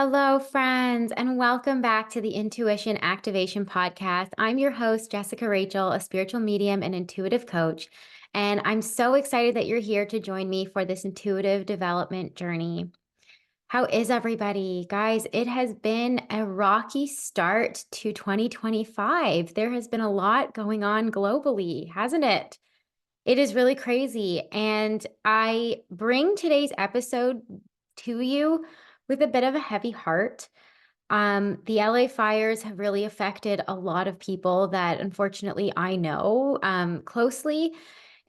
Hello, friends, and welcome back to the Intuition Activation Podcast. I'm your host, Jessica Rachel, a spiritual medium and intuitive coach. And I'm so excited that you're here to join me for this intuitive development journey. How is everybody? Guys, it has been a rocky start to 2025. There has been a lot going on globally, hasn't it? It is really crazy. And I bring today's episode to you with a bit of a heavy heart. The LA fires have really affected a lot of people that unfortunately I know closely.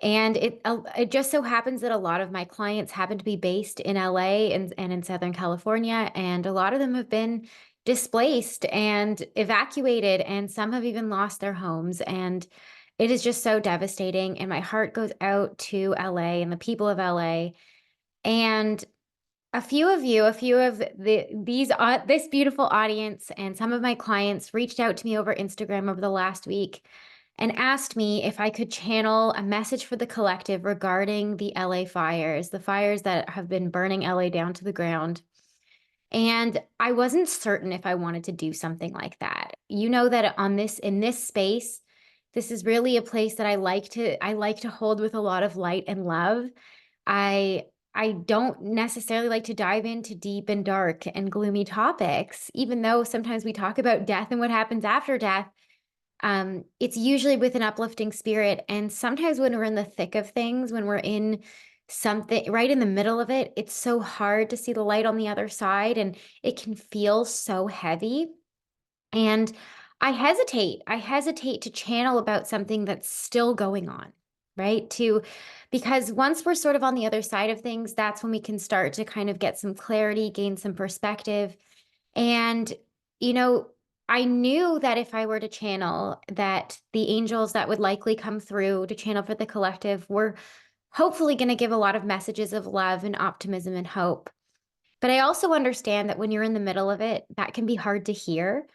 And it just so happens that a lot of my clients happen to be based in LA and in Southern California. And a lot of them have been displaced and evacuated, and some have even lost their homes. And it is just so devastating. And my heart goes out to LA and the people of LA. And a few of this beautiful audience and some of my clients reached out to me over Instagram over the last week and asked me if I could channel a message for the collective regarding the LA fires, the fires that have been burning LA down to the ground. And I wasn't certain if I wanted to do something like that. You know that in this space, this is really a place that I like to hold with a lot of light and love. I I don't necessarily like to dive into deep and dark and gloomy topics, even though sometimes we talk about death and what happens after death. It's usually with an uplifting spirit. And sometimes when we're in the thick of things, when we're in something right in the middle of it, it's so hard to see the light on the other side and it can feel so heavy. And I hesitate to channel about something that's still going on, right? Because once we're sort of on the other side of things, that's when we can start to kind of get some clarity, gain some perspective. And, you know, I knew that if I were to channel, that the angels that would likely come through to channel for the collective were hopefully going to give a lot of messages of love and optimism and hope. But I also understand that when you're in the middle of it, that can be hard to hear.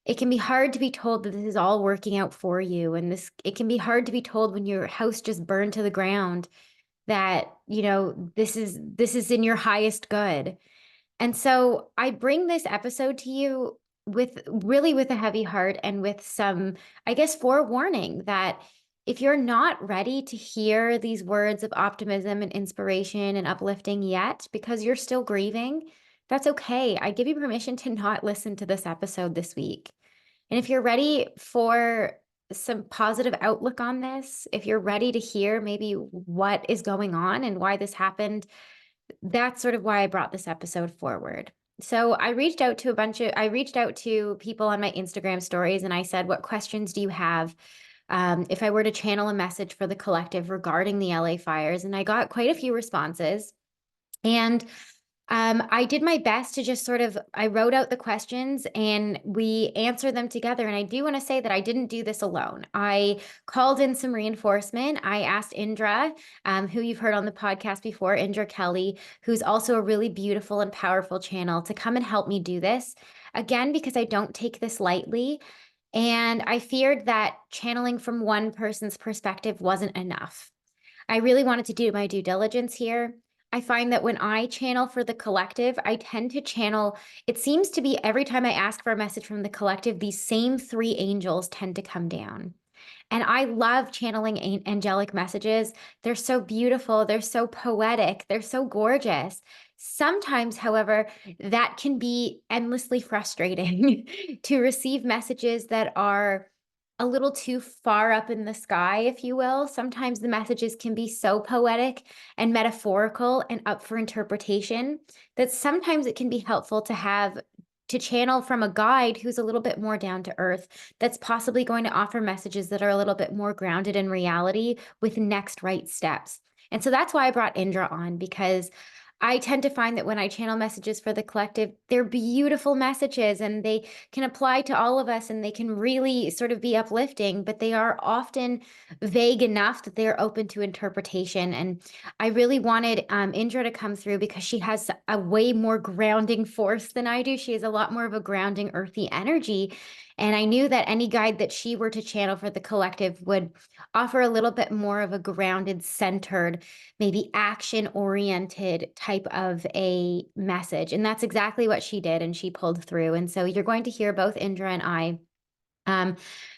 It can be hard to be told that this is all working out for you. And it can be hard to be told when your house just burned to the ground that, this is in your highest good. And so I bring this episode to you with a heavy heart and with some, I guess, forewarning that if you're not ready to hear these words of optimism and inspiration and uplifting yet, because you're still grieving, that's okay. I give you permission to not listen to this episode this week. And if you're ready for some positive outlook on this, if you're ready to hear maybe what is going on and why this happened, that's sort of why I brought this episode forward. So I reached out to people on my Instagram stories and I said, what questions do you have? If I were to channel a message for the collective regarding the LA fires, and I got quite a few responses. And I did my best to just I wrote out the questions and we answered them together. And I do want to say that I didn't do this alone. I called in some reinforcement. I asked Indra, who you've heard on the podcast before, Indra Kelly, who's also a really beautiful and powerful channel, to come and help me do this. Again, because I don't take this lightly. And I feared that channeling from one person's perspective wasn't enough. I really wanted to do my due diligence here. I find that when I channel for the collective, I tend to channel, it seems to be every time I ask for a message from the collective, these same three angels tend to come down. And I love channeling angelic messages. They're so beautiful. They're so poetic. They're so gorgeous. Sometimes, however, that can be endlessly frustrating to receive messages that are a little too far up in the sky, if you will. Sometimes the messages can be so poetic and metaphorical and up for interpretation that sometimes it can be helpful to channel from a guide who's a little bit more down to earth, that's possibly going to offer messages that are a little bit more grounded in reality with next right steps. And so that's why I brought Indra on, because I tend to find that when I channel messages for the collective, they're beautiful messages and they can apply to all of us and they can really sort of be uplifting, but they are often vague enough that they're open to interpretation. And I really wanted Indra to come through because she has a way more grounding force than I do. She has a lot more of a grounding, earthy energy. And I knew that any guide that she were to channel for the collective would offer a little bit more of a grounded, centered, maybe action-oriented type of a message. And that's exactly what she did. And she pulled through. And so you're going to hear both Indra and I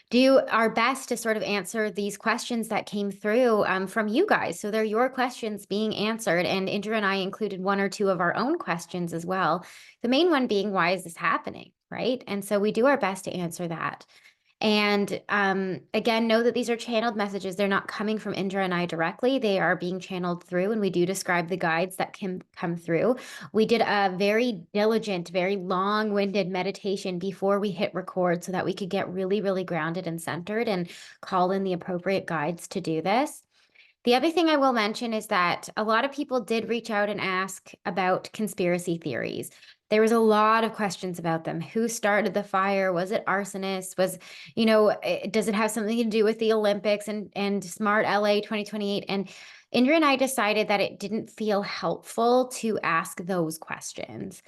do our best to sort of answer these questions that came through from you guys. So they're your questions being answered. And Indra and I included one or two of our own questions as well. The main one being, why is this happening? Right. And so we do our best to answer that. And again, know that these are channeled messages. They're not coming from Indra and I directly. They are being channeled through, and we do describe the guides that can come through. We did a very diligent, very long-winded meditation before we hit record so that we could get really, really grounded and centered and call in the appropriate guides to do this. The other thing I will mention is that a lot of people did reach out and ask about conspiracy theories. There was a lot of questions about them. Who started the fire? Was it arsonists? Does it have something to do with the Olympics and Smart LA 2028? And Indra and I decided that it didn't feel helpful to ask those questions.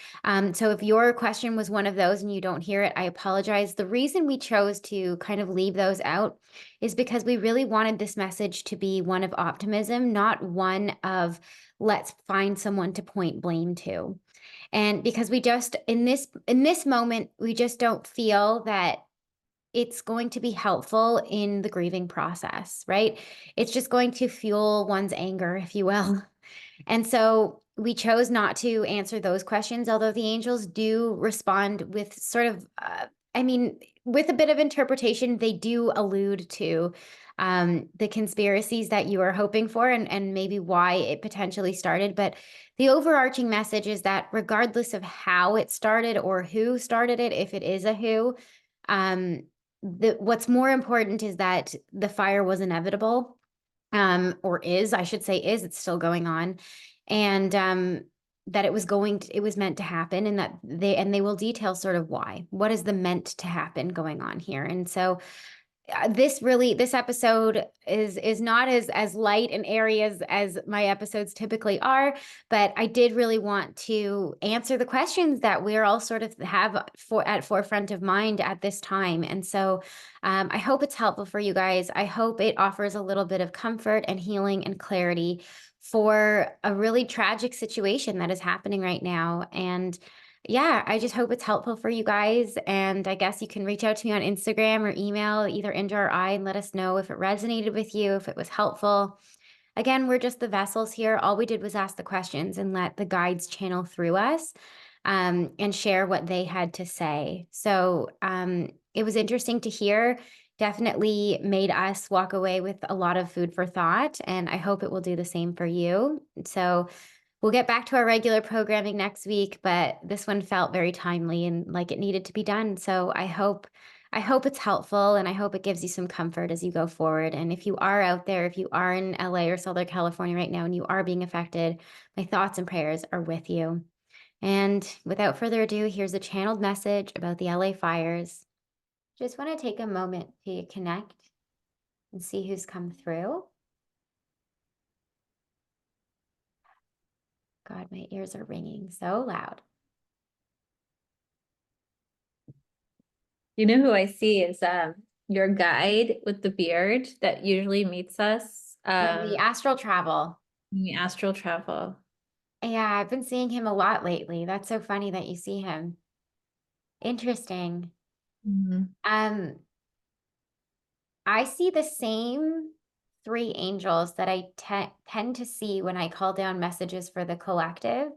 So if your question was one of those and you don't hear it, I apologize. The reason we chose to kind of leave those out is because we really wanted this message to be one of optimism, not one of let's find someone to point blame to. And because we just in this moment, we just don't feel that it's going to be helpful in the grieving process, right? It's just going to fuel one's anger, if you will. And so we chose not to answer those questions, although the angels do respond with sort of, with a bit of interpretation. They do allude to the conspiracies that you are hoping for and maybe why it potentially started. But the overarching message is that regardless of how it started or who started it, if it is a who, what's more important is that the fire was inevitable, I should say, it's still going on, and that it was meant to happen, and that they will detail sort of what is the meant to happen going on here. And so this episode is not as light and airy as my episodes typically are, but I did really want to answer the questions that we're all sort of have at forefront of mind at this time. And so I hope it's helpful for you guys. I hope it offers a little bit of comfort and healing and clarity for a really tragic situation that is happening right now. And yeah, I just hope it's helpful for you guys. And I guess you can reach out to me on Instagram or email, either Indra or I, and let us know if it resonated with you, if it was helpful. Again, we're just the vessels here. All we did was ask the questions and let the guides channel through us and share what they had to say. So it was interesting to hear. Definitely made us walk away with a lot of food for thought. And I hope it will do the same for you. So we'll get back to our regular programming next week, but this one felt very timely and like it needed to be done. So I hope it's helpful, and I hope it gives you some comfort as you go forward. And if you are out there, if you are in LA or Southern California right now and you are being affected, my thoughts and prayers are with you. And without further ado, here's a channeled message about the LA fires. Just want to take a moment to connect and see who's come through. God, my ears are ringing so loud. You know who I see is your guide with the beard that usually meets us The astral travel. in the astral travel. Yeah, I've been seeing him a lot lately. That's so funny that you see him. Interesting. Mhm. I see the same three angels that I tend to see when I call down messages for the collective.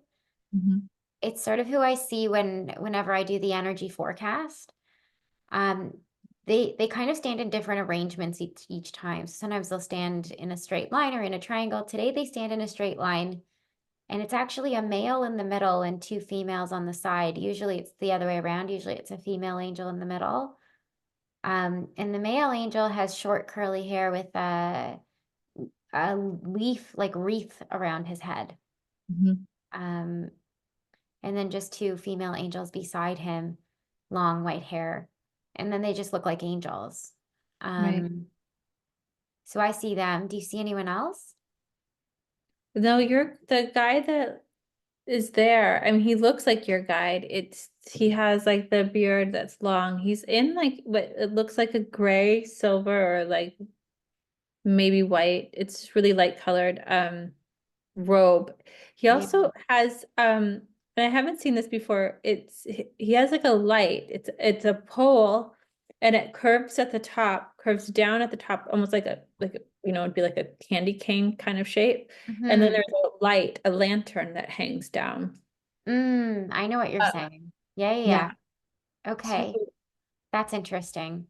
Mhm. It's sort of who I see whenever I do the energy forecast. Um, they kind of stand in different arrangements each time. So sometimes they'll stand in a straight line or in a triangle. Today they stand in a straight line, and it's actually a male in the middle and two females on the side. Usually it's the other way around. Usually it's a female angel in the middle. And the male angel has short curly hair with a leaf, like wreath around his head. Mhm. Um, and then just two female angels beside him, long white hair. And then they just look like angels. Right. So I see them. Do you see anyone else? No, you're the guy that is there. I mean, he looks like your guide. He has like the beard that's long. He's in like what it looks like a gray, silver, or like maybe white. It's really light colored. robe. He Yeah. also has and I haven't seen this before. He has like a light. It's a pole and it curves at the top, curves down at the top, almost it'd be like a candy cane kind of shape. And then Hmm. there's a light, a lantern that hangs down. I know what you're Uh, saying. Yeah, yeah, yeah. yeah. So Okay. That's interesting.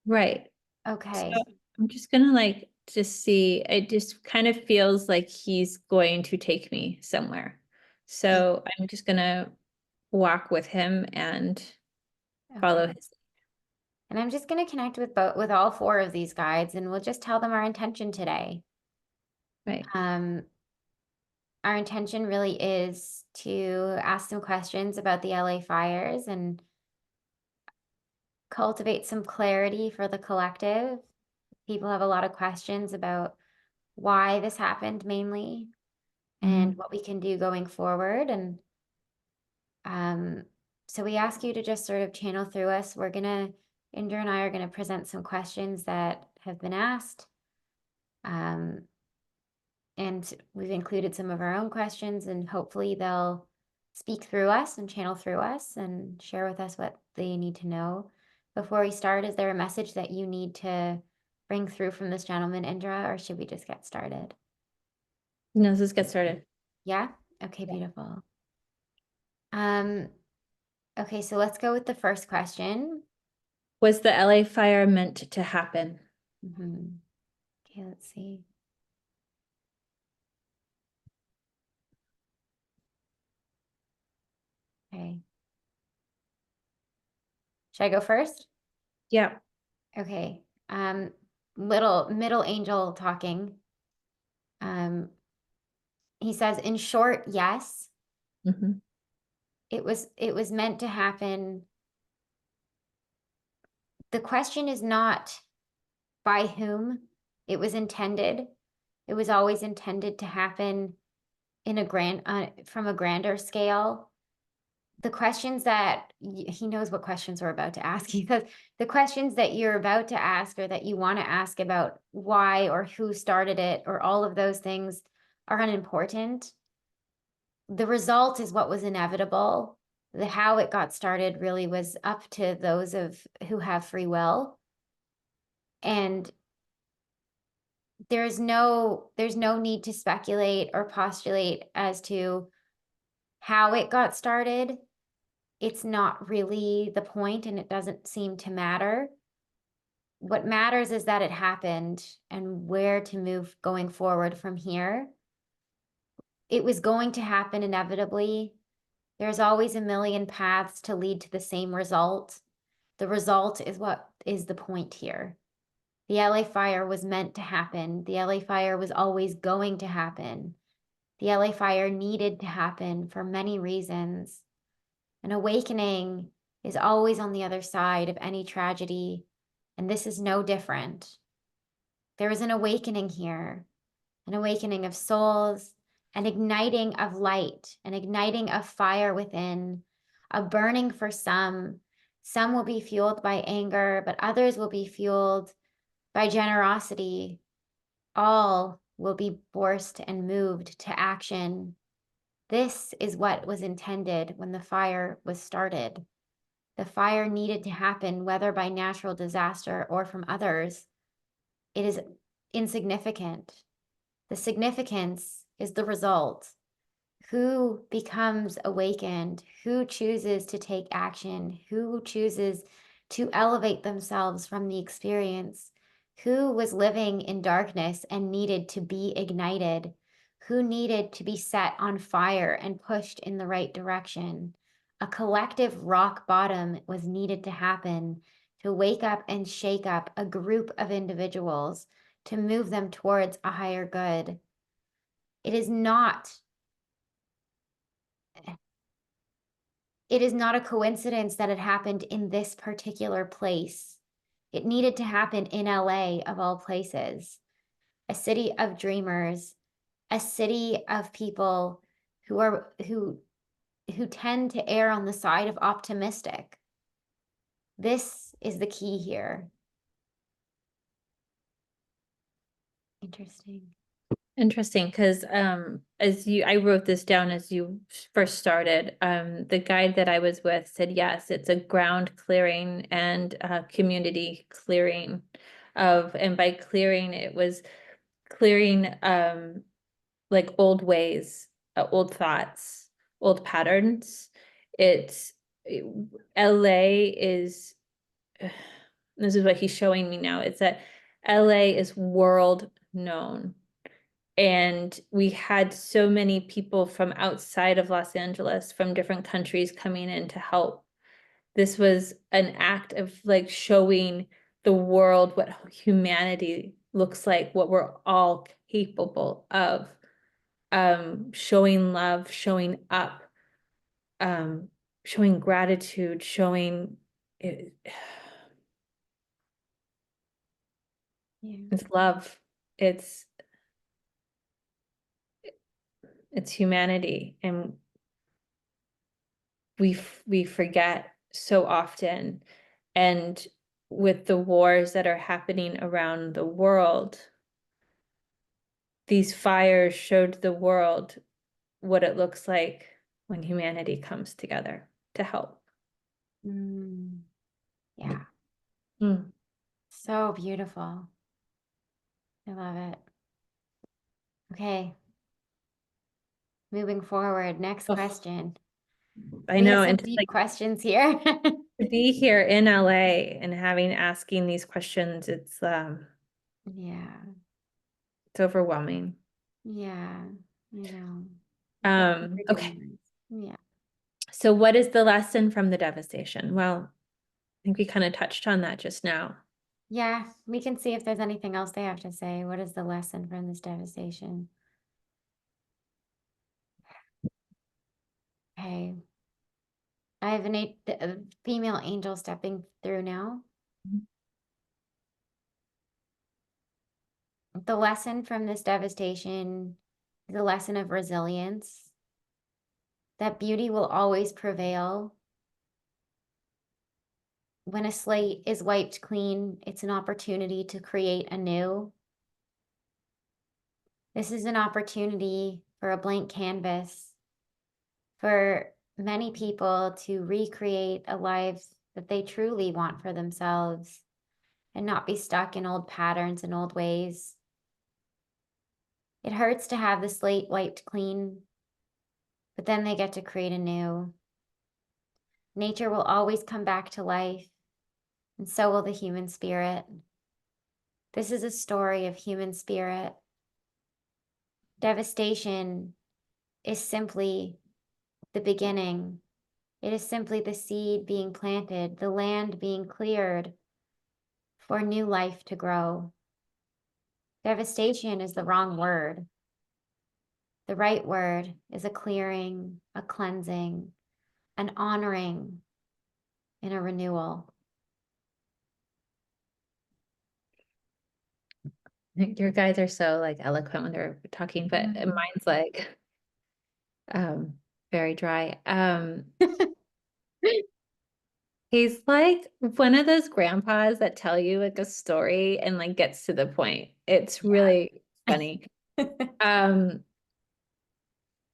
right. So Okay. I'm just gonna like just see. It just kind of feels like he's going to take me somewhere. Yeah. So I'm just gonna walk with him and Okay. follow his. And I'm just going to connect with all four of these guides, and we'll just tell them our intention today. Right. Um, our intention really is to ask some questions about the LA fires and cultivate some clarity for the collective. People have a lot of questions about why this happened mainly and Mhm. what we can do going forward. And um, so we ask you to just sort of channel through us. Indra and I are gonna present some questions that have been asked. Um, and we've included some of our own questions, and hopefully they'll speak through us and channel through us and share with us what they need to know. Before we start, is there a message that you need to bring through from this gentleman, Indra, or should we just get started? No, let's just get started. Yeah? Okay, Yeah. beautiful. Um, okay, so let's go with the first question. Was the LA fire meant to happen? Okay, let's see. Okay. Should I go first? Yeah. Okay. Little middle angel talking. Um, he says, in short, yes, Mhm. it was meant to happen. The question is not by whom it was intended. It was always intended to happen in a from a grander scale. The questions that he knows what questions we're about to ask. He says the questions that you're about to ask or that you want to ask about why or who started it or all of those things are unimportant. The result is what was inevitable. The how it got started really was up to those of who have free will. And there's no need to speculate or postulate as to how it got started. It's not really the point and it doesn't seem to matter. What matters is that it happened and where to move going forward from here. It was going to happen inevitably. There's always a million paths to lead to the same result. The result is what is the point here. The LA fire was meant to happen. The LA fire was always going to happen. The LA fire needed to happen for many reasons. An awakening is always on the other side of any tragedy, and this is no different. There is an awakening here, an awakening of souls, an igniting of light, an igniting of fire within, a burning for some. Some will be fueled by anger, but others will be fueled by generosity. All will be forced and moved to action. This is what was intended when the fire was started. The fire needed to happen, whether by natural disaster or from others. It is insignificant. The significance is the result. Who becomes awakened? Who chooses to take action? Who chooses to elevate themselves from the experience? Who was living in darkness and needed to be ignited? Who needed to be set on fire and pushed in the right direction? A collective rock bottom was needed to happen to wake up and shake up a group of individuals to move them towards a higher good. It is not it is not a coincidence that it happened in this particular place. It needed to happen in LA, of all places, a city of dreamers, a city of people who tend to err on the side of optimistic. This is the key here. Interesting. Interesting, because I wrote this down as you first started. The guide that I was with said yes, it's a ground clearing and community clearing and by clearing it was clearing like old ways, old thoughts, old patterns. It's LA is this is what he's showing me now. It's that LA is world known. And we had so many people from outside of Los Angeles, from different countries coming in to help. This was an act of like showing the world what humanity looks like, what we're all capable of. Showing love, showing up, um, showing gratitude, showing it, Yeah. it's love. It's it's humanity, and we forget so often. And with the wars that are happening around the world, these fires showed the world what it looks like when humanity comes together to help. Mm, yeah. Mm. So beautiful. I love it. Okay. Moving forward. Next Oh, question. I We have know, some and to deep like questions here. to be here in LA and having asking these questions, Yeah. it's overwhelming. Yeah. I know. Thank you for Okay. doing this. Yeah. So what is the lesson from the devastation? Well, I think we kind of touched on that just now. Yeah. We can see if there's anything else they have to say. What is the lesson from this devastation? Okay. I have a female angel stepping through now. The lesson from this devastation is a lesson of resilience, that beauty will always prevail. When a slate is wiped clean, it's an opportunity to create anew. This is an opportunity for a blank canvas for many people to recreate a life that they truly want for themselves and not be stuck in old patterns and old ways. It hurts to have the slate wiped clean, but then they get to create anew. Nature will always come back to life, and so will the human spirit. This is a story of human spirit. Devastation is simply the beginning. It is simply the seed being planted, the land being cleared for new life to grow. Devastation is the wrong word. The right word is a clearing, a cleansing, an honoring, and a renewal. Your guys are so like eloquent when they're talking, but Mm. mine's like um very dry. He's like one of those grandpas that tell you like a story and like gets to the point. It's really funny. Um,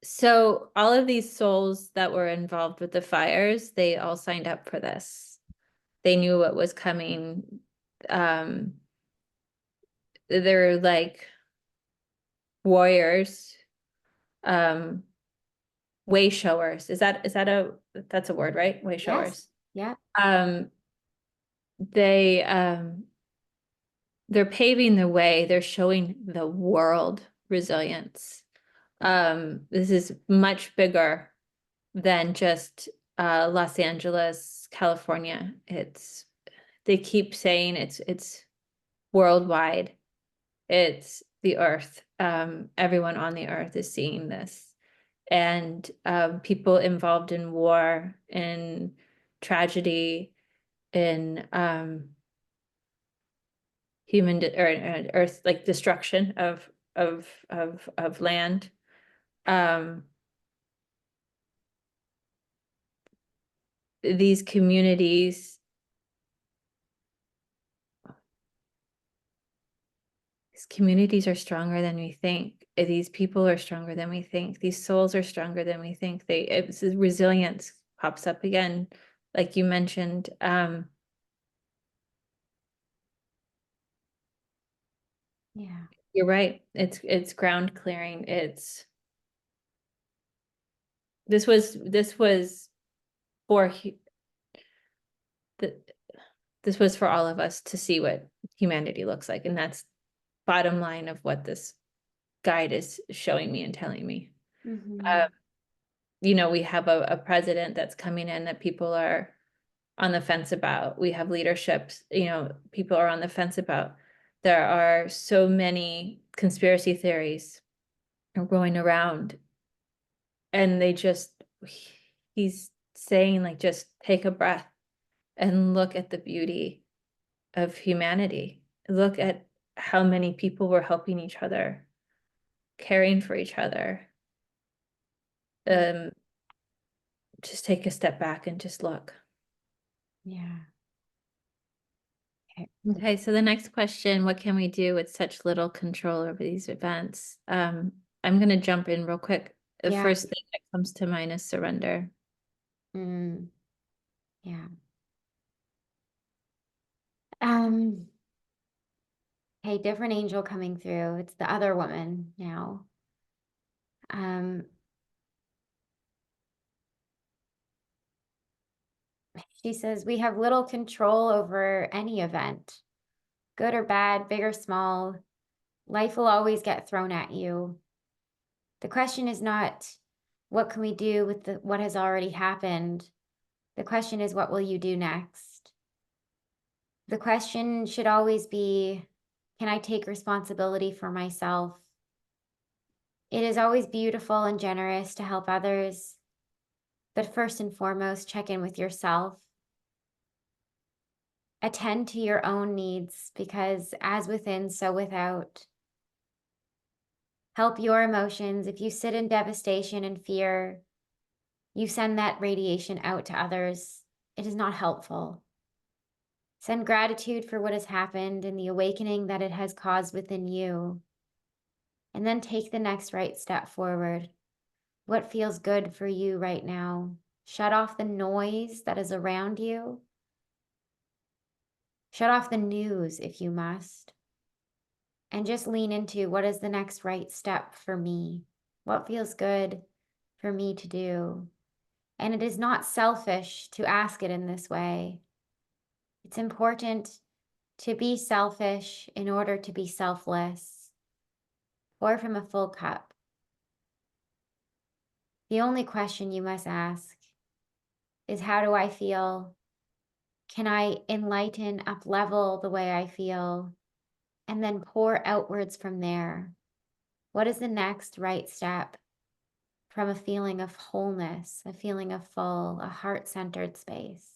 so all of these souls that were involved with the fires, they all signed up for this. They knew what was coming. Um, they're like warriors, um, way showers. That's a word, right? Way Yes. showers. Yeah. Um, they they're paving the way, they're showing the world resilience. This is much bigger than just Los Angeles, California. They keep saying it's worldwide. It's the earth. Everyone on the earth is seeing this. And people involved in war, in tragedy, in or earth like destruction of land. Um, these communities are stronger than we think. These people are stronger than we think. These souls are stronger than we think. Resilience pops up again, like you mentioned. Yeah. You're right. It's ground clearing. This was for the this was for all of us to see what humanity looks like, and that's bottom line of what this guide is showing me and telling me. Mm-hmm. We have a president that's coming in that people are on the fence about. We have leaderships, people are on the fence about. There are so many conspiracy theories going around, and he's saying, like, just take a breath and look at the beauty of humanity. Look at how many people were helping each other, caring for each other. Um, just take a step back and just look. Yeah. Okay. Okay, so the next question, what can we do with such little control over these events? I'm going to jump in real quick. The Yeah. first thing that comes to mind is surrender. Mm, yeah. Um, okay, different angel coming through. It's the other woman now. Um, she says, we have little control over any event, good or bad, big or small. Life will always get thrown at you. The question is not, what can we do with what has already happened? The question is, what will you do next? The question should always be, can I take responsibility for myself? It is always beautiful and generous to help others, but first and foremost, check in with yourself. Attend to your own needs, because as within, so without. Help your emotions. If you sit in devastation and fear, you send that radiation out to others. It is not helpful. Send gratitude for what has happened and the awakening that it has caused within you. And then take the next right step forward. What feels good for you right now? Shut off the noise that is around you. Shut off the news if you must. And just lean into, what is the next right step for me? What feels good for me to do? And it is not selfish to ask it in this way. It's important to be selfish in order to be selfless. Pour from a full cup. The only question you must ask is, how do I feel? Can I enlighten, up level the way I feel? And then pour outwards from there. What is the next right step from a feeling of wholeness, a feeling of full, a heart-centered space?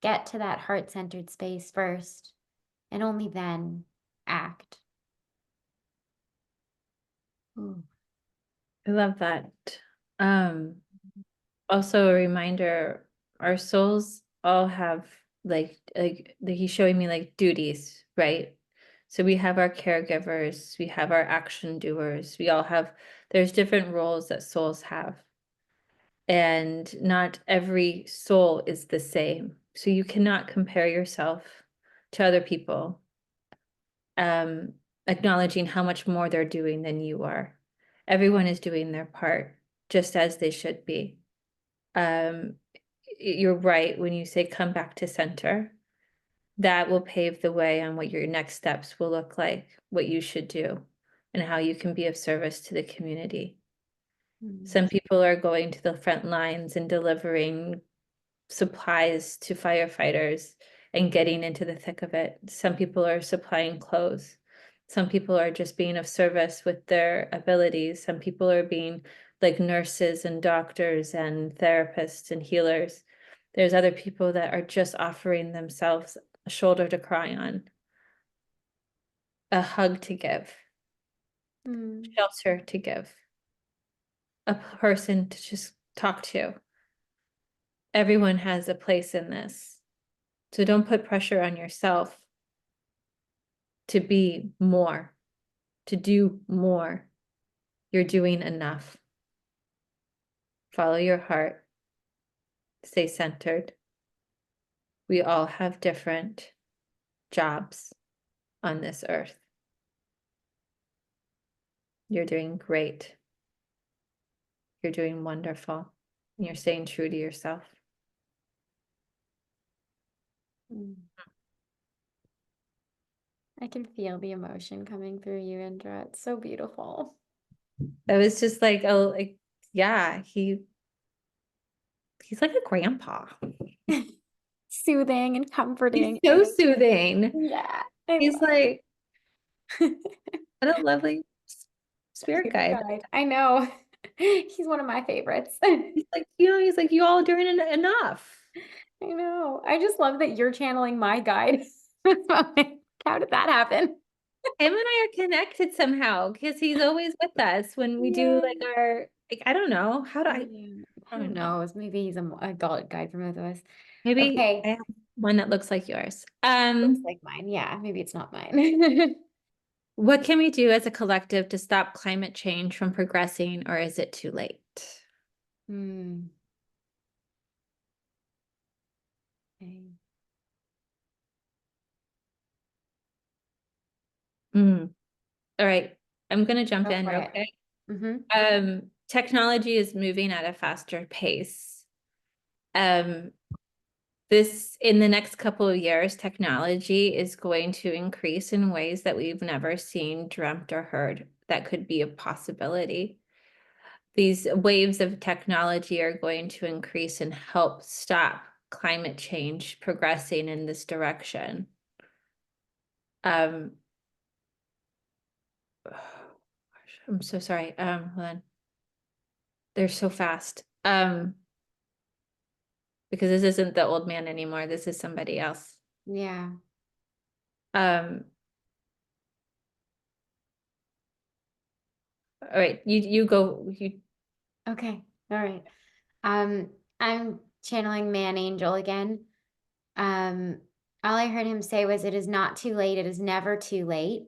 Get to that heart-centered space first, and only then act. Ooh. I love that. Um, Also a reminder, our souls all have he's showing me like duties, right? So we have our caregivers, we have our action doers, there's different roles that souls have. And not every soul is the same. So you cannot compare yourself to other people, um, acknowledging how much more they're doing than you are. Everyone is doing their part, just as they should be. um, you're right when you say come back to center. That will pave the way on what your next steps will look like, what you should do, and how you can be of service to the community. Mm. Some people are going to the front lines and delivering supplies to firefighters and getting into the thick of it. Some people are supplying clothes. Some people are just being of service with their abilities. Some people are being like nurses and doctors and therapists and healers. There's other people that are just offering themselves a shoulder to cry on, a hug to give, Mm. shelter to give, a person to just talk to. Everyone has a place in this. So don't put pressure on yourself to be more. to do more. You're doing enough. Follow your heart. Stay centered. We all have different jobs on this earth. You're doing great. You're doing wonderful. You're staying true to yourself. Mm. I can feel the emotion coming through you, Indra. It's so beautiful. That was just like, oh, like, yeah, he's like a grandpa. Soothing and He's comforting. so soothing. Yeah, I He's love like, it. what a lovely spirit Spirit guide. guide. I know. He's one of my favorites. He's like, he's like, you all doing enough. I know. I just love that you're channeling my guide. How did that happen? Him and I are connected somehow because he's always with us when we do Yeah. like our, like, I don't know. Yeah. I Who don't know. knows? Maybe he's a guide for both of us. Maybe Okay. I have one that looks like yours. Looks like mine. Yeah, maybe it's not mine. What can we do as a collective to stop climate change from progressing, or is it too late? Hmm. Okay. Mm. All right. I'm going to jump Go in for real it. quick. Mm-hmm. Technology is moving at a faster pace. Um, this in the next couple of years, technology is going to increase in ways that we've never seen, dreamt, or heard. That could be a possibility. These waves of technology are going to increase and help stop climate change progressing in this direction. Um, I'm so sorry. Hold on. They're so fast. Because this isn't the old man anymore. This is somebody else. Yeah. Um, all right, you go. Okay. All right. Um, I'm channeling Man Angel again. Um, all I heard him say was, "It is not too late. It is never too late."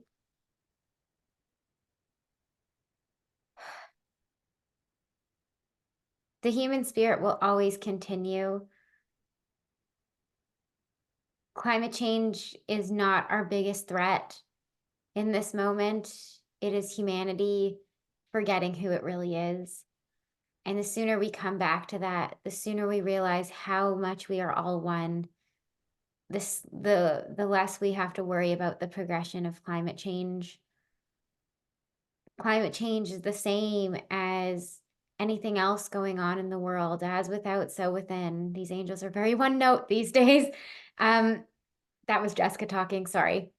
The human spirit will always continue. Climate change is not our biggest threat in this moment. It is humanity forgetting who it really is. And the sooner we come back to that, the sooner we realize how much we are all one, the less we have to worry about the progression of climate change. Climate change is the same as anything else going on in the world, as without, so within. These angels are very one note these days. That was Jessica talking, sorry.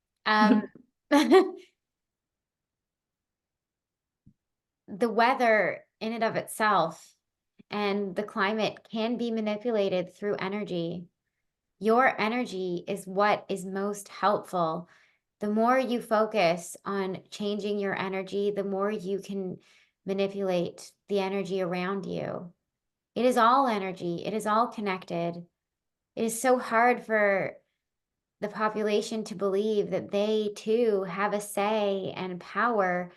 The weather in and of itself and the climate can be manipulated through energy. Your energy is what is most helpful. The more you focus on changing your energy, the more you can manipulate the energy around you. It is all energy, it is all connected. It is so hard for the population to believe that they too have a say and power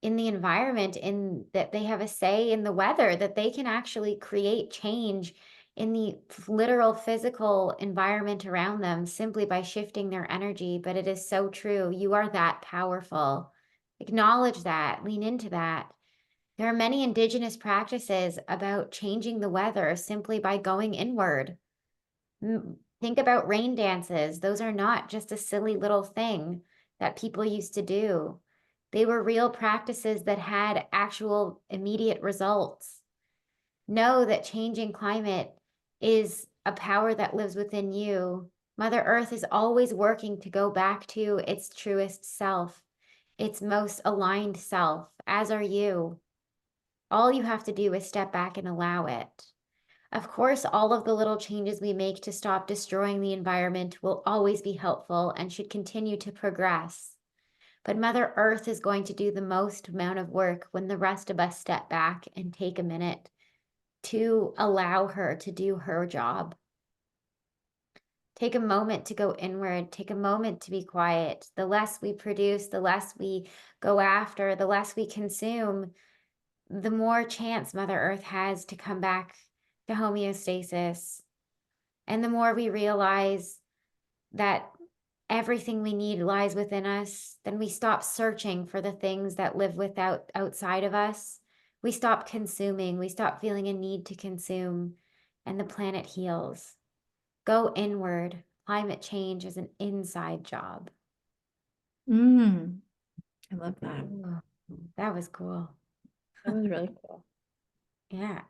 in the environment, in that they have a say in the weather, that they can actually create change in the literal physical environment around them simply by shifting their energy. But it is so true. You are that powerful. Acknowledge that, lean into that. There are many indigenous practices about changing the weather simply by going inward. Think about rain dances. Those are not just a silly little thing that people used to do. They were real practices that had actual immediate results. Know that changing climate is a power that lives within you. Mother Earth is always working to go back to its truest self, its most aligned self, as are you. All you have to do is step back and allow it. Of course, all of the little changes we make to stop destroying the environment will always be helpful and should continue to progress. But Mother Earth is going to do the most amount of work when the rest of us step back and take a minute to allow her to do her job, Take a moment to go inward, take a moment to be quiet. The less we produce, the less we go after, the less we consume, the more chance Mother Earth has to come back to homeostasis. And the more we realize that everything we need lies within us, then we stop searching for the things that live without outside of us. We stop consuming, we stop feeling a need to consume, and the planet heals. Go inward. Climate change is an inside job. Mm, I love that. Ooh, that was cool. That was really cool. Yeah.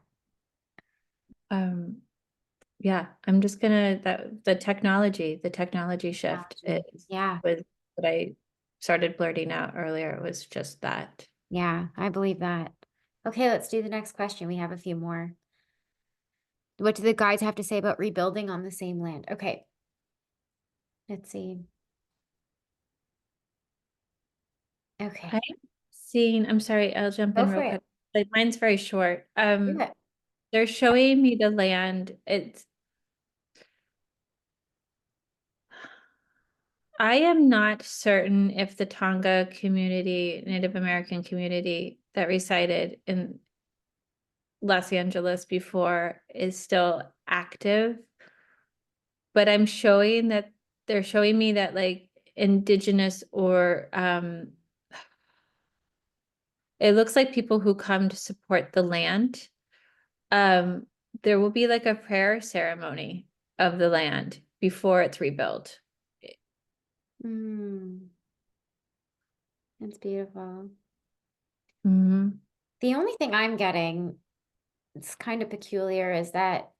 Um, yeah, I'm just gonna the technology shift, it Yeah. was what I started blurting out earlier. It was just that. Yeah. I believe that. Okay, let's do the next question. We have a few more. What do the guides have to say about rebuilding on the same land? Okay. Let's see. Okay. I'm seeing, I'm sorry, I'll jump Go in for real it. quick. Like mine's very short. Do it. They're showing me the land. I am not certain if the Tonga community, Native American community that resided in Los Angeles before is still active, but I'm showing that they're showing me that like indigenous or it looks like people who come to support the land. Um, there will be like a prayer ceremony of the land before it's rebuilt. Mm, that's beautiful. Mhm. The only thing I'm getting, it's kind of peculiar, is that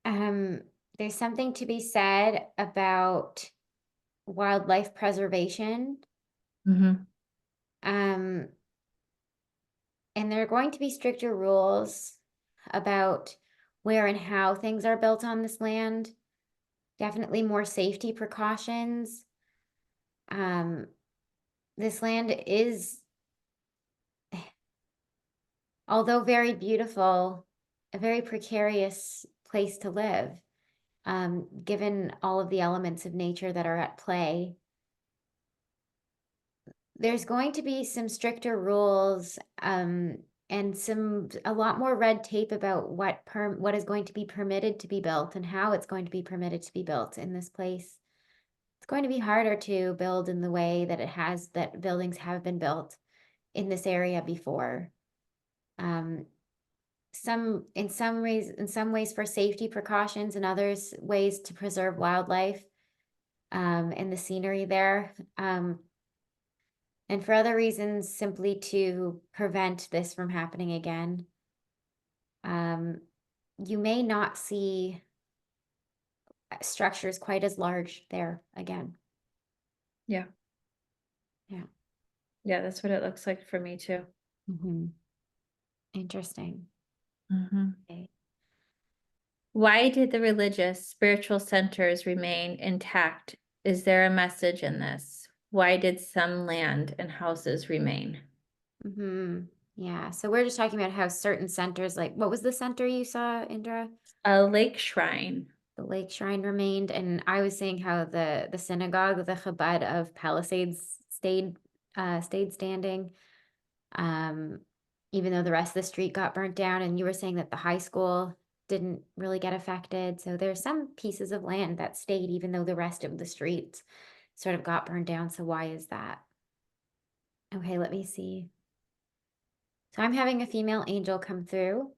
um, there's something to be said about wildlife preservation. Mhm. Um, and there are going to be stricter rules about where and how things are built on this land. Definitely more safety precautions. Um, this land is, although very beautiful, a very precarious place to live, given all of the elements of nature that are at play. There's going to be some stricter rules, and a lot more red tape about what is going to be permitted to be built and how it's going to be permitted to be built in this place. It's going to be harder to build in the way that buildings have been built in this area before. Um, in some ways for safety precautions, and others ways to preserve wildlife, and the scenery there. And for other reasons, simply to prevent this from happening again. Um, you may not see structures quite as large there again. Yeah. Yeah. Yeah, that's what it looks like for me too. Interesting. Mhm. Okay. Why did the religious, spiritual centers remain intact? Is there a message in this? Why did some land and houses remain? Yeah. So we're just talking about how certain centers, like what was the center you saw, Indra? A lake shrine. The Lake Shrine remained, and I was saying how the synagogue, the Chabad of Palisades, stayed standing, um, even though the rest of the street got burnt down. And you were saying that the high school didn't really get affected. So there's some pieces of land that stayed, even though the rest of the streets sort of got burned down. So why is that? Okay, let me see. So I'm having a female angel come through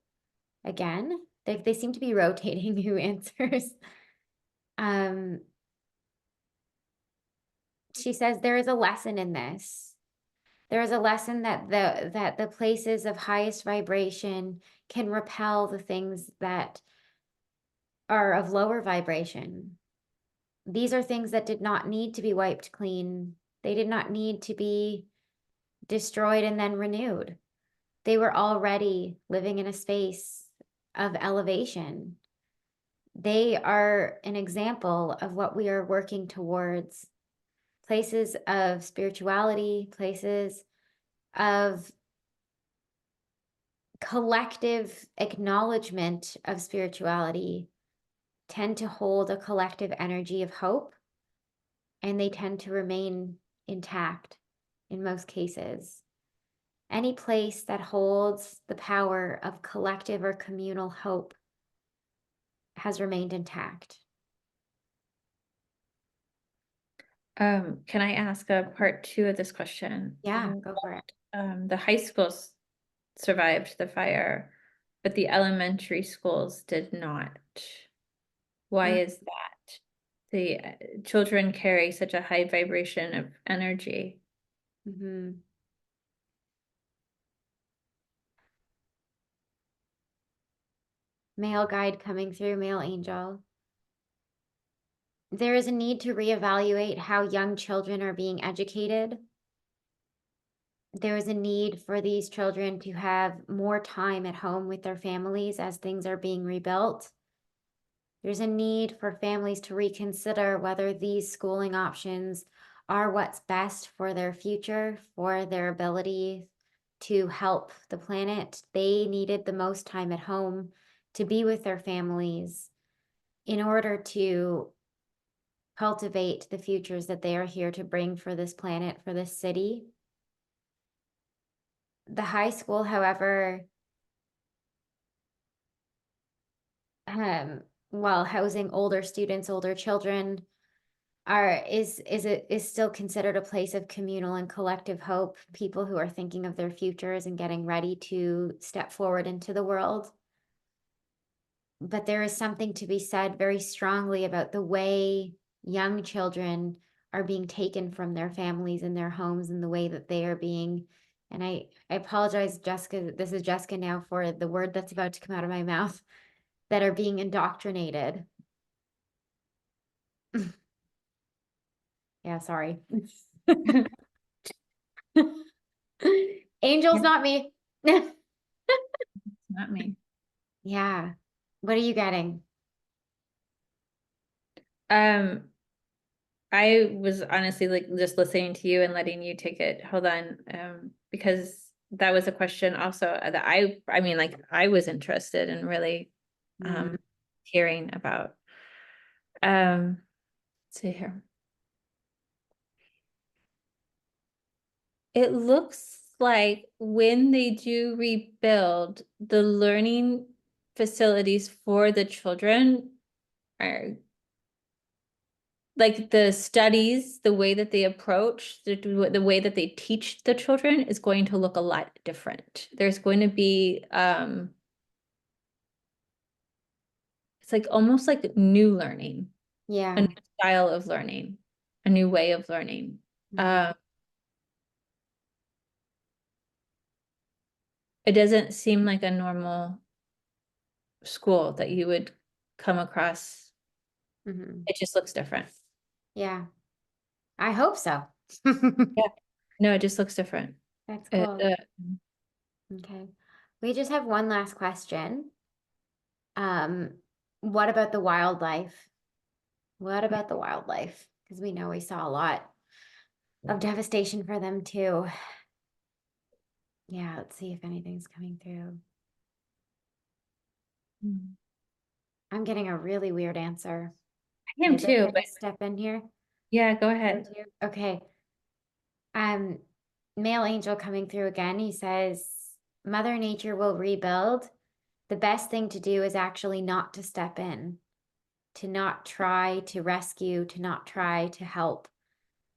again. They seem to be rotating who answers. Um, she says there is a lesson in this. There is a lesson that the places of highest vibration can repel the things that are of lower vibration. These are things that did not need to be wiped clean. They did not need to be destroyed and then renewed. They were already living in a space of elevation. They are an example of what we are working towards, places of spirituality, places of collective acknowledgement of spirituality tend to hold a collective energy of hope, and they tend to remain intact in most cases. Any place that holds the power of collective or communal hope has remained intact. Can I ask a part two of this question? Yeah, go for it. The high schools survived the fire, but the elementary schools did not. Why is that? The children carry such a high vibration of energy. Mm-hmm. Male guide coming through, male angel. There is a need to reevaluate how young children are being educated. There is a need for these children to have more time at home with their families as things are being rebuilt. There's a need for families to reconsider whether these schooling options are what's best for their future, for their ability to help the planet. They needed the most time at home to be with their families in order to cultivate the futures that they are here to bring for this planet, for this city. The high school, however, while housing older students, older children, is still considered a place of communal and collective hope. People who are thinking of their futures and getting ready to step forward into the world. But there is something to be said very strongly about the way young children are being taken from their families and their homes, and the way that they are being, and I apologize, Jessica, this is Jessica now, for the word that's about to come out of my mouth, that are being indoctrinated. Yeah, sorry. Angels, Yeah, not me. not me. Yeah. What are you getting? Um, I was honestly like just listening to you and letting you take it. Hold on. Because that was a question also that I mean, like I was interested in really Mm, hearing about. Let's see here. It looks like when they do rebuild, the learning facilities for the children are like the studies, the way that they approach, the way that they teach the children is going to look a lot different. There's going to be it's like almost like new learning, a yeah. new style of learning, a new way of learning. Mhm. Um, it doesn't seem like a normal school that you would come across. Mhm. It just looks different. Yeah. I hope so. Yeah. No, it just looks different. That's It, cool. Okay. We just have one last question. Um, what about the wildlife? What about the wildlife? Because we know we saw a lot of devastation for them too. Yeah, let's see if anything's coming through. mm, I'm getting a really weird answer. I am Is it too, okay but to step in here? yeah, go Go ahead. to? Okay. Um, Male angel coming through again. He says, Mother Nature will rebuild. The best thing to do is actually not to step in, to not try to rescue, to not try to help,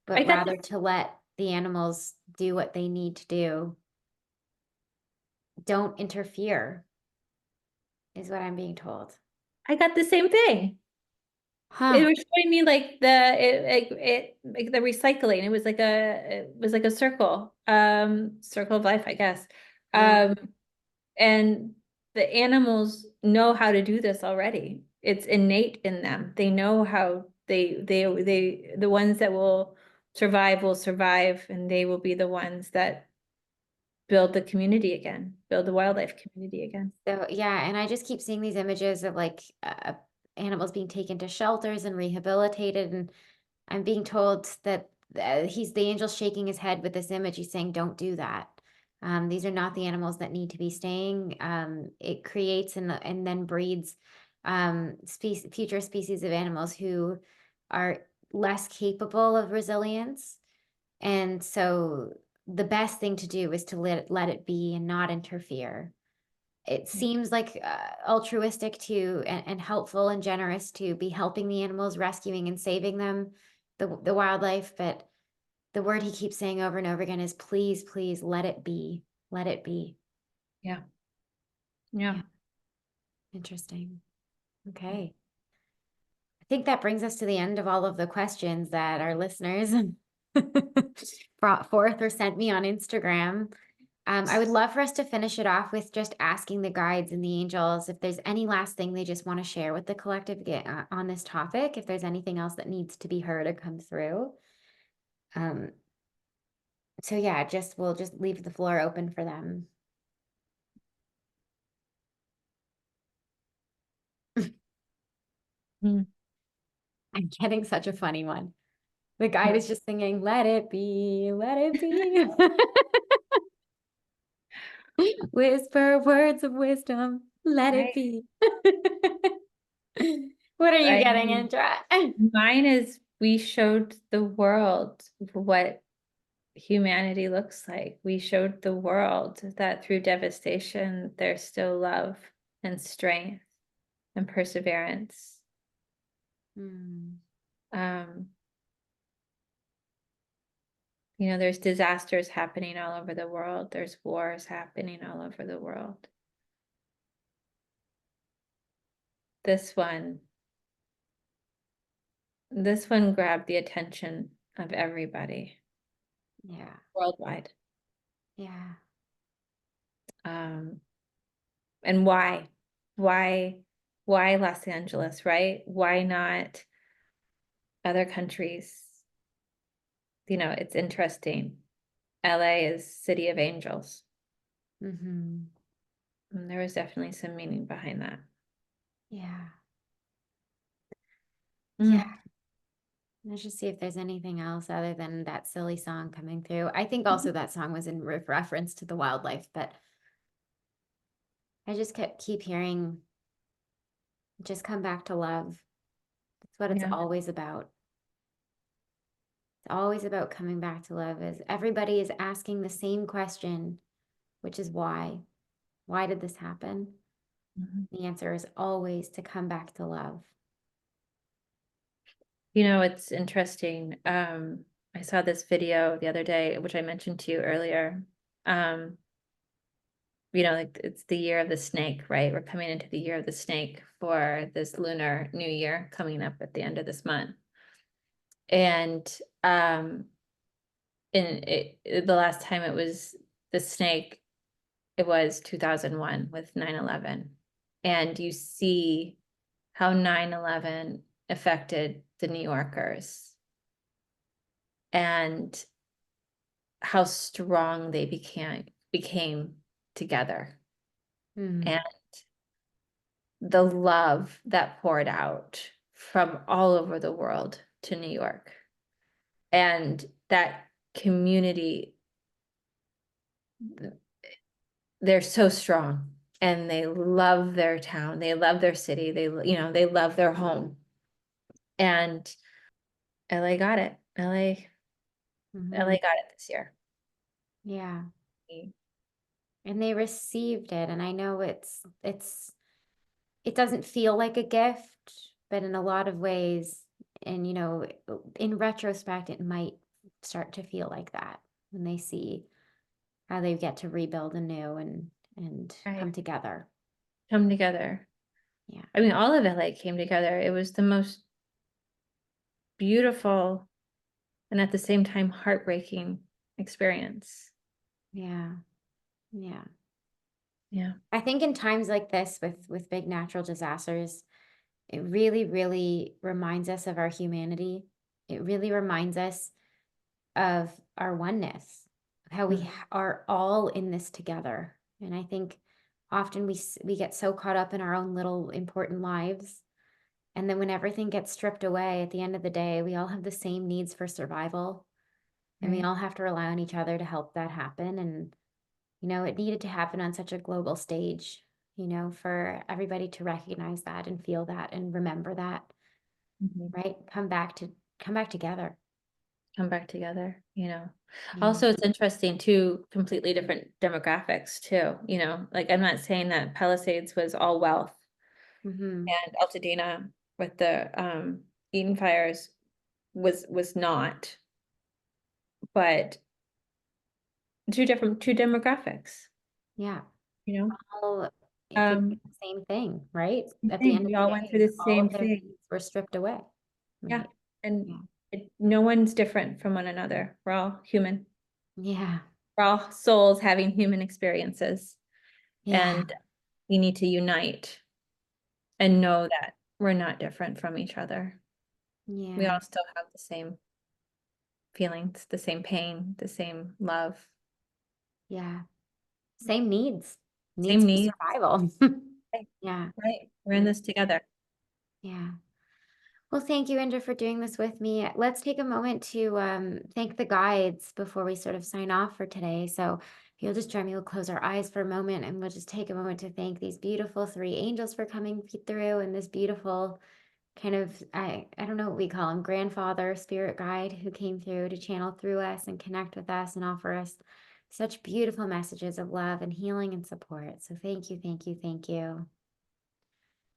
I but got rather to let the animals do what they need to do. Don't interfere, is what I'm being told. I got the same thing. It Huh. was showing me like like the recycling. It was like a circle, circle of life, I guess. Yeah. Um, and the animals know how to do this already. It's innate in them. They know how the ones that will survive, and they will be the ones that build the community again, build the wildlife community again. So, yeah. And I just keep seeing these images of like animals being taken to shelters and rehabilitated. And I'm being told that he's the angel shaking his head with this image. He's saying, don't do that. These are not the animals that need to be staying. It creates and then breeds future species of animals who are less capable of resilience. And so the best thing to do is to let it be and not interfere. It seems like altruistic to and helpful and generous to be helping the animals, rescuing and saving them, the wildlife. But the word he keeps saying over and over again is please, please let it be. Let it be. Yeah. Yeah. Yeah. Interesting. Okay. I think that brings us to the end of all of the questions that our listeners brought forth or sent me on Instagram. I would love for us to finish it off with just asking the guides and the angels if there's any last thing they just want to share with the collective on this topic, if there's anything else that needs to be heard or come through. Um, so yeah, we'll just leave the floor open for them. Mm. I'm getting such a funny one. The guide is just singing, let it be, let it be. Whisper words of wisdom, let it Right. be. What are you I getting, mean, Indra? mine is we showed the world what humanity looks like. We showed the world that through devastation, there's still love and strength and perseverance. Hmm. Um, you know, there's disasters happening all over the world. There's wars happening all over the world. This one, this one grabbed the attention of everybody Yeah, worldwide. yeah. Um, and why? Why? Why Los Angeles, right? Why not other countries? You know, it's interesting. LA is City of Angels. Mm-hmm. And there was definitely some meaning behind that. Yeah. Yeah. Mm. Let's just see if there's anything else other than that silly song coming through. I think also that song was in reference to the wildlife, but I just keep hearing just come back to love. That's what it's Yeah. always about. It's always about coming back to love. Is everybody is asking the same question, which is why? Why did this happen? Mhm. The answer is always to come back to love. You know, it's interesting. I saw this video the other day, which I mentioned to you earlier. Um, you know, like it's the year of the snake, right? We're coming into the year of the snake for this lunar new year coming up at the end of this month. And um, the last time it was the snake, it was 2001 with 9/11. And you see how 9/11 affected the New Yorkers and how strong they became together, Hmm. and the love that poured out from all over the world to New York, and that community, they're so strong and they love their town, they love their city, they love their home. And LA got it. LA Hmm. got it this year. Yeah. And they received it. And I know it doesn't feel like a gift, but in a lot of ways, and in retrospect, it might start to feel like that when they see how they get to rebuild anew and Right. come together. Come together. Yeah. I mean, all of LA came together. It was the most beautiful and at the same time heartbreaking experience. Yeah. Yeah. Yeah. I think in times like this with big natural disasters, it really, really reminds us of our humanity. It really reminds us of our oneness, how we Mm. are all in this together. And I think often we get so caught up in our own little important lives. And then when everything gets stripped away at the end of the day, we all have the same needs for survival. And we Right. all have to rely on each other to help that happen. And, it needed to happen on such a global stage. for everybody to recognize that and feel that and remember that, Mhm. right? Come back together. Come back together, you know? Yeah. Also, it's interesting too, completely different demographics too, like, I'm not saying that Palisades was all wealth Hmm. and Altadena with the, Eden fires was not, but two demographics, Yeah. you know? All Um, experienced the same thing, right? same At the thing, end of we the all went through day, the all same of their thing. needs were stripped away. Yeah, Right. and Yeah. no one's different from one another. We're all human. Yeah. We're all souls having human experiences, Yeah. and we need to unite and know that we're not different from each other. We Yeah. all still have the same feelings, the same pain, the same love, Yeah. Same needs. Needs same for needs. survival. Right, Yeah. right. We're in Right. this together. Yeah. Well, thank you, Indra, for doing this with me. Let's take a moment to thank the guides before we sort of sign off for today. So, if you'll just join me, we'll close our eyes for a moment and we'll just take a moment to thank these beautiful three angels for coming through and this beautiful kind of, I don't know what we call him, grandfather, spirit guide who came through to channel through us and connect with us and offer us such beautiful messages of love and healing and support. So, thank you, thank you, thank you.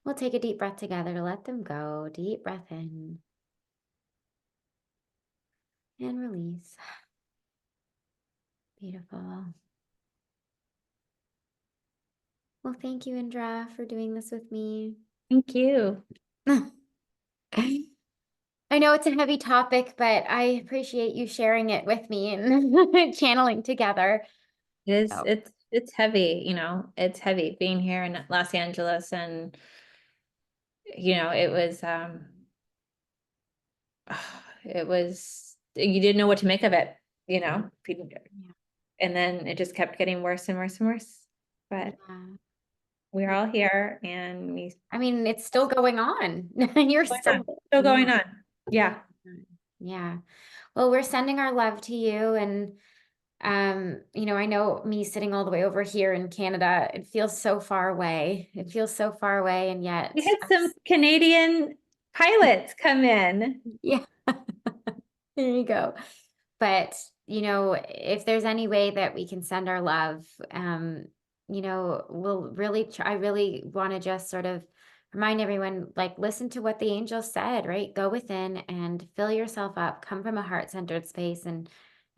We'll take a deep breath together to let them go. Deep breath in and release. Beautiful. Well, thank you, Indra, for doing this with me. Thank you. I know it's a heavy topic, but I appreciate you sharing it with me and channeling together. So, It's heavy, it's heavy being here in Los Angeles, and it was it was, you didn't know what to make of it, yeah. and then it just kept getting worse and worse and worse. But Yeah. we're Yeah. all here, and we I mean, it's still going on. You're going still on, there. still going Yeah. on. Still Yeah. going on. Yeah. Well, we're sending our love to you. And, I know me sitting all the way over here in Canada, it feels so far away. It feels so far away. And We yet, had some Canadian pilots come in. yeah, there you go. But, if there's any way that we can send our love, we'll really try. I really want to just sort of remind everyone, like, listen to what the angel said, right? Go within and fill yourself up, come from a heart-centered space and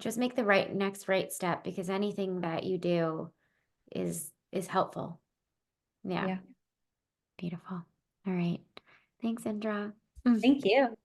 just make the next right step because anything that you do is helpful. Yeah, Yeah. beautiful. All right. Thanks, Indra. Thank you.